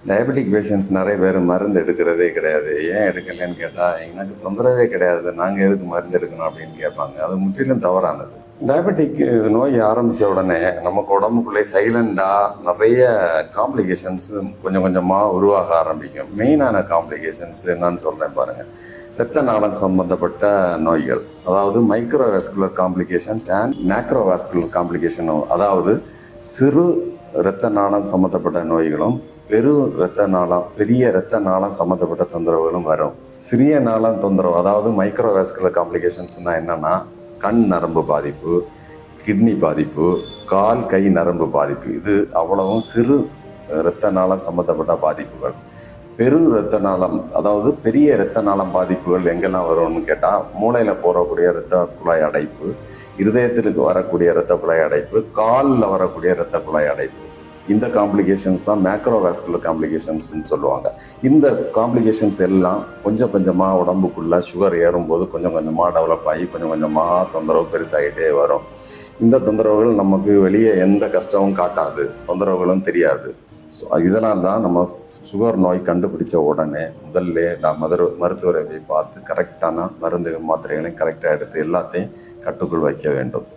Diabetic patients நிறைய பேர் மருந்து எடுக்கிறதே கிடையாது. ஏன் எடுக்கலைன்னு கேட்டால், எனக்கு தொந்தரவே கிடையாது, நாங்கள் எதுக்கு மருந்து எடுக்கணும் அப்படின்னு கேட்பாங்க. அது முற்றிலும் தவறானது. டயபெட்டிக் நோய் ஆரம்பித்த உடனே நமக்கு உடம்புக்குள்ளே சைலண்டாக நிறைய காம்ப்ளிகேஷன்ஸ் கொஞ்சம் கொஞ்சமாக உருவாக ஆரம்பிக்கும். மெயினான காம்ப்ளிகேஷன்ஸ் என்னன்னு சொல்கிறேன் பாருங்கள். இரத்த நாளம் சம்பந்தப்பட்ட நோய்கள், அதாவது microvascular complications and macrovascular complication. அதாவது சிறு இரத்த நாளம் சம்மந்தப்பட்ட நோய்களும் பெரிய இரத்த நாளம் சம்மந்தப்பட்ட தொந்தரவுகளும் வரும். சிறிய நாளம் தொந்தரவு, அதாவது மைக்ரோவாஸ்குலர் காம்ப்ளிகேஷன்ஸ்னால் என்னென்னா, கண் நரம்பு பாதிப்பு, கிட்னி பாதிப்பு, கால் கை நரம்பு பாதிப்பு. இது அவ்வளவும் சிறு இரத்த நாளம் சம்மந்தப்பட்ட பாதிப்புகள். பெரு இரத்த நாளம், அதாவது பெரிய இரத்த நாளம் பாதிப்புகள் எங்கெல்லாம் வரும்னு கேட்டால், மூளையில் போகக்கூடிய இரத்த குழாய் அடைப்பு, இருதயத்திற்கு வரக்கூடிய இரத்த குழாய் அடைப்பு, காலில் வரக்கூடிய இரத்த குழாய் அடைப்பு. இந்த காம்ப்ளிகேஷன்ஸ் தான் மேக்ரோவாஸ்குலர் காம்ப்ளிகேஷன்ஸ்ன்னு சொல்லுவாங்க. இந்த காம்ப்ளிகேஷன்ஸ் எல்லாம் கொஞ்சம் கொஞ்சமாக உடம்புக்குள்ளே சுகர் ஏறும்போது கொஞ்சம் கொஞ்சமாக டெவலப் ஆகி கொஞ்சம் கொஞ்சமாக தொந்தரவு பெருசாகிட்டே வரும். இந்த தொந்தரவுகள் நமக்கு வெளியே எந்த கஷ்டமும் காட்டாது, தொந்தரவுகளும் தெரியாது. ஸோ இதனால் தான் நம்ம சுகர் நோய் கண்டுபிடிச்ச உடனே முதல்ல மருத்துவரை போய் பார்த்து கரெக்டான மருந்து மாத்திரைகளையும் கரெக்டாக எடுத்து எல்லாத்தையும் கட்டுக்குள் வைக்க வேண்டும்.